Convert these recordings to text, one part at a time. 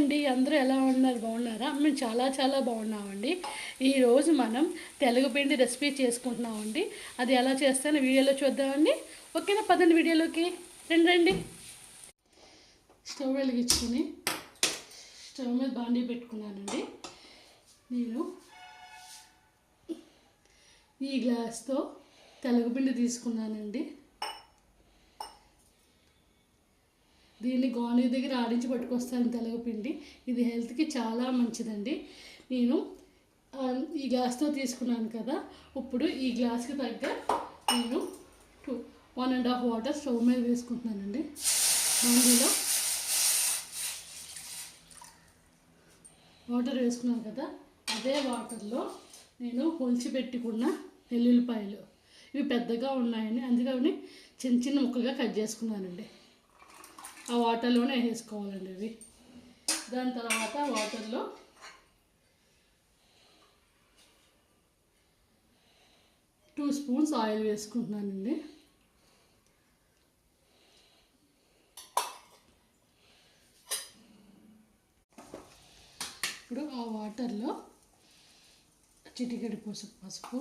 అండి, అందరూ ఎలా ఉన్నారు? బాగున్నారా? మేము చాలా చాలా బాగున్నామండి. ఈరోజు మనం తెలగపిండి రెసిపీ చేసుకుంటున్నామండి. అది ఎలా చేస్తానో వీడియోలో చూద్దామండి. ఓకేనా? పదండి వీడియోలోకి రండి. స్టవ్ వెలిగించుకొని స్టవ్ మీద బాండీ పెట్టుకున్నానండి. నేను ఈ గ్లాస్తో తెలగపిండి తీసుకున్నానండి. దీన్ని గాని దగ్గర ఆడించి పట్టుకొస్తాను తెలగపిండి. ఇది హెల్త్కి చాలా మంచిదండి. నేను ఈ గ్లాస్తో తీసుకున్నాను కదా, ఇప్పుడు ఈ గ్లాస్కి తగ్గ నేను 1.5 వాటర్ స్టవ్ మీద వేసుకుంటున్నానండి. అందులో వాటర్ వేసుకున్నాను కదా, అదే వాటర్లో నేను ఒలిచి పెట్టుకున్న వెల్లుల్లిపాయలు, ఇవి పెద్దగా ఉన్నాయని అందుకని చిన్న చిన్న ముక్కలుగా కట్ చేసుకున్నానండి. ఆ వాటర్లోనే వేసుకోవాలండి ఇవి. దాని తర్వాత వాటర్లో టూ స్పూన్స్ ఆయిల్ వేసుకుంటున్నానండి. ఇప్పుడు ఆ వాటర్లో చిటికెడు పసుపు,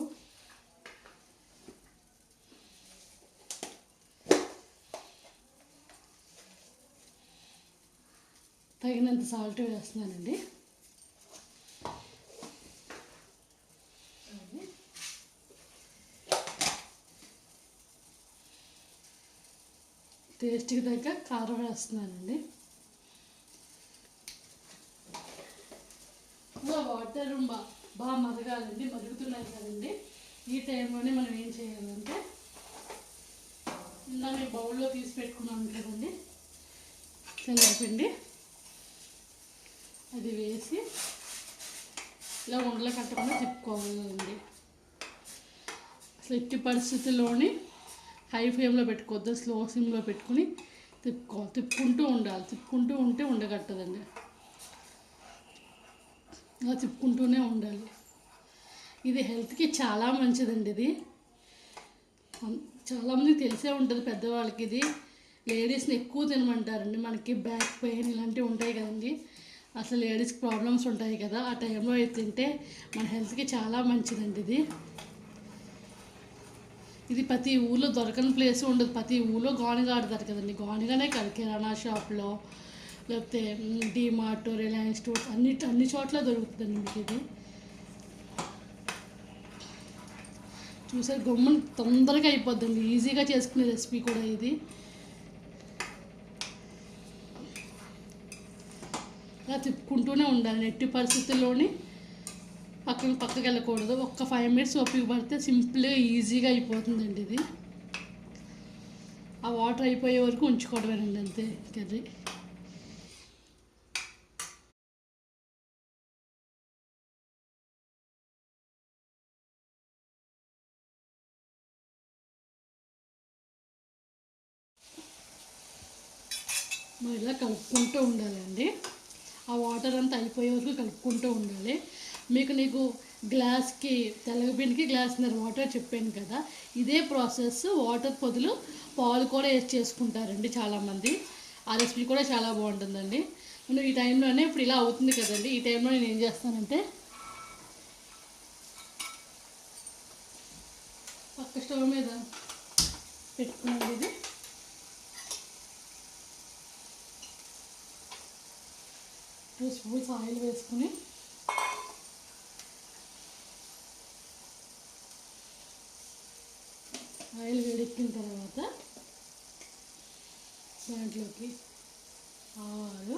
తగినంత సాల్ట్ వేస్తున్నానండి. టేస్ట్కి తగ్గ కారం వేస్తున్నానండి. వాటర్ బాగా మరగాలండి. మరుగుతున్నాయి కదండి, ఈ టైంలోనే మనం ఏం చేయాలంటే ఇందాక బౌల్లో తీసి పెట్టుకున్నాను కదండి తెల్లపిండి, అది వేసి ఇలా ఉండలు కట్టకుండా తిప్పుకోవాలండి. అసలు ఎట్టి పరిస్థితుల్లోని హై ఫ్లేమ్లో పెట్టుకోవద్దు, స్లో సిమ్లో పెట్టుకుని తిప్పుకుంటూ ఉండాలి. తిప్పుకుంటూ ఉంటే ఉండగట్టదండి. ఇలా తిప్పుకుంటూనే ఉండాలి. ఇది హెల్త్కి చాలా మంచిదండి. ఇది చాలామందికి తెలిసే ఉంటుంది, పెద్దవాళ్ళకి. ఇది లేడీస్ని ఎక్కువ తినమంటారండి. మనకి బ్యాక్ పెయిన్ ఇలాంటివి ఉంటాయి కదండి, అసలు లేడీస్కి ప్రాబ్లమ్స్ ఉంటాయి కదా, ఆ టైంలో ఇది తింటే మన హెల్త్కి చాలా మంచిదండి. ఇది ప్రతి ఊళ్ళో దొరకని ప్లేస్ ఉండదు. ప్రతి ఊళ్ళో గానుగా ఆడతారు కదండి. గానుగానే కాదు, కిరాణా షాప్లో లేకపోతే డిమార్ట్, రిలయన్స్ స్టోర్స్ అన్ని చోట్ల దొరుకుతుందండి మీకు ఇది. చూసారు, గమ్మున తొందరగా అయిపోద్దండి, ఈజీగా చేసుకునే రెసిపీ కూడా ఇది. ఇలా తిప్పుకుంటూనే ఉండాలి. ఎట్టి పరిస్థితుల్లోని పక్కకి వెళ్ళకూడదు. ఒక్క 5 మినిట్స్ ఓపిక పడితే సింపుల్గా ఈజీగా అయిపోతుందండి ఇది. ఆ వాటర్ అయిపోయే వరకు ఉంచుకోవడమేనండి, అంతే కర్రీ. మనం ఇలా కలుపుకుంటూ ఉండాలండి. ఆ వాటర్ అంతా అయిపోయే వరకు కలుపుకుంటూ ఉండాలి. నీకు గ్లాస్కి తెల్లగపిండికి గ్లాస్న్నర వాటర్ చెప్పాను కదా, ఇదే ప్రాసెస్ వాటర్ బదులు పాలు కూడా వేసి చేసుకుంటారండి చాలామంది. ఆ రెసిపీ కూడా చాలా బాగుంటుందండి. మనం ఈ టైంలోనే ఇప్పుడు ఇలా అవుతుంది కదండి, ఈ టైంలో నేను ఏం చేస్తానంటే పక్క స్టవ్ మీద పెట్టుకున్నాను. ఇది 2 స్పూన్స్ ఆయిల్ వేసుకుని ఆయిల్ వేడెక్కిన తర్వాత దాంట్లోకి ఆవాలు,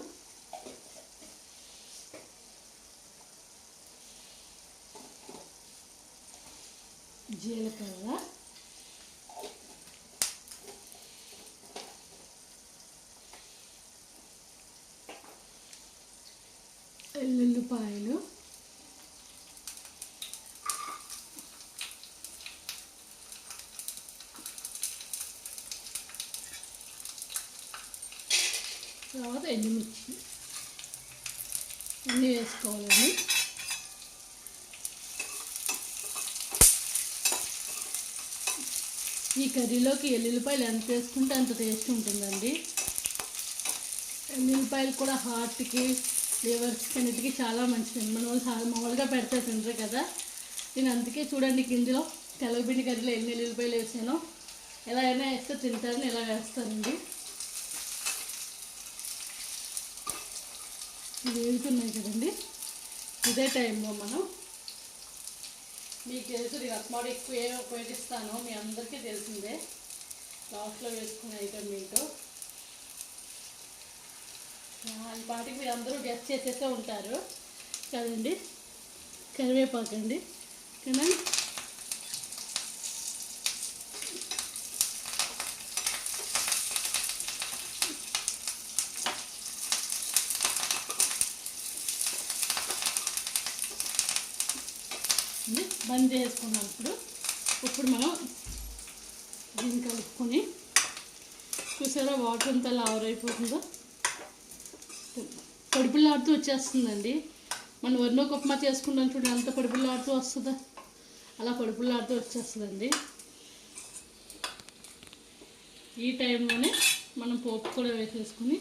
జీలకర్ర, వెల్లుల్లిపాయలు, తర్వాత ఎండుమిర్చి అన్నీ వేసుకోవాలండి. ఈ కర్రీలోకి ఎల్లుల్లిపాయలు ఎంత వేసుకుంటే అంత టేస్ట్ ఉంటుందండి. ఎల్లుల్లిపాయలు కూడా హార్ట్కి లివర్స్కి అన్నిటికీ చాలా మంచిది. మన వాళ్ళు మామూలుగా పెడితే తింటారు కదా. నేను అందుకే చూడండి ఇందులో తెల్లపిండి కర్రీలో ఎన్ని ఎల్లుల్లిపాయలు వేసానో. ఎలా అయినా వేస్తే తింటారని ఇలా వేస్తానండి. ఇవి వేగుతున్నాయి కదండి. ఇదే టైంలో మనం మీకు తెలుసు నేను అస్మాడు ఎక్కువ ఏమి ఉపయోగిస్తానో మీ అందరికీ తెలిసిందే. లాస్ట్లో వేసుకునే ఐటమ్ ఏంటో ఈ పాటికి మీరు అందరూ గెస్ట్ చేసేసే ఉంటారు కదండి. కరివేపాకండి కదా. బంద్ చేసుకున్నాం. ఇప్పుడు మనం దీన్ని కలుపుకొని చూసారా వాటర్ అంతా ఆవరైపోతుందో పొడిపిల్లాడుతూ వచ్చేస్తుందండి. మనం వరినొక ఉప్మా చేసుకుంటాం చూడండి, అంత పొడిపిల్లాడుతూ వస్తుందా, అలా పొడిపిల్లాడుతూ వచ్చేస్తుందండి. ఈ టైంలోనే మనం పోపు కూడా వేసేసుకుని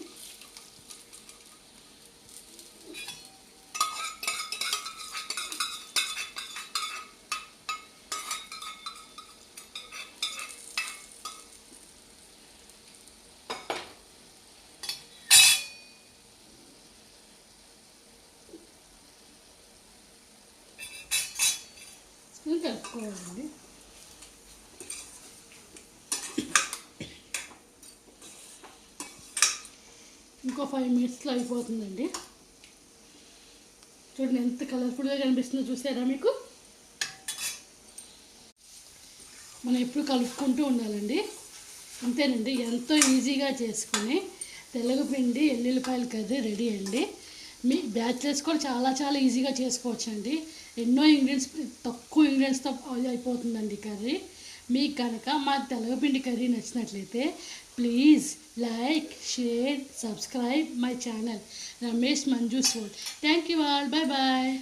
కలుపుకోవాలండి. ఇంకో 5 మినిట్స్లో అయిపోతుందండి. చూడండి ఎంత కలర్ఫుల్గా కనిపిస్తుందో చూసారా మీకు. మనం ఎప్పుడు కలుపుకుంటూ ఉండాలండి. అంతేనండి, ఎంతో ఈజీగా చేసుకుని తెల్లగపిండి ఎల్లుల్లిపాయల కర్రీ రెడీ అండి. మీ బ్యాచిలర్స్ కూడా చాలా చాలా ఈజీగా చేసుకోవచ్చండి. ఎన్నో ఇంగ్రీడియంట్స్ తక్కువ ఇంగ్రీడియంట్స్తో అయిపోతుందండి కర్రీ. మీకు కనుక మా తెల్లగపిండి కర్రీ నచ్చినట్లయితే please like, share, subscribe my channel Ramesh Manju's food. Thank you all. Bye bye.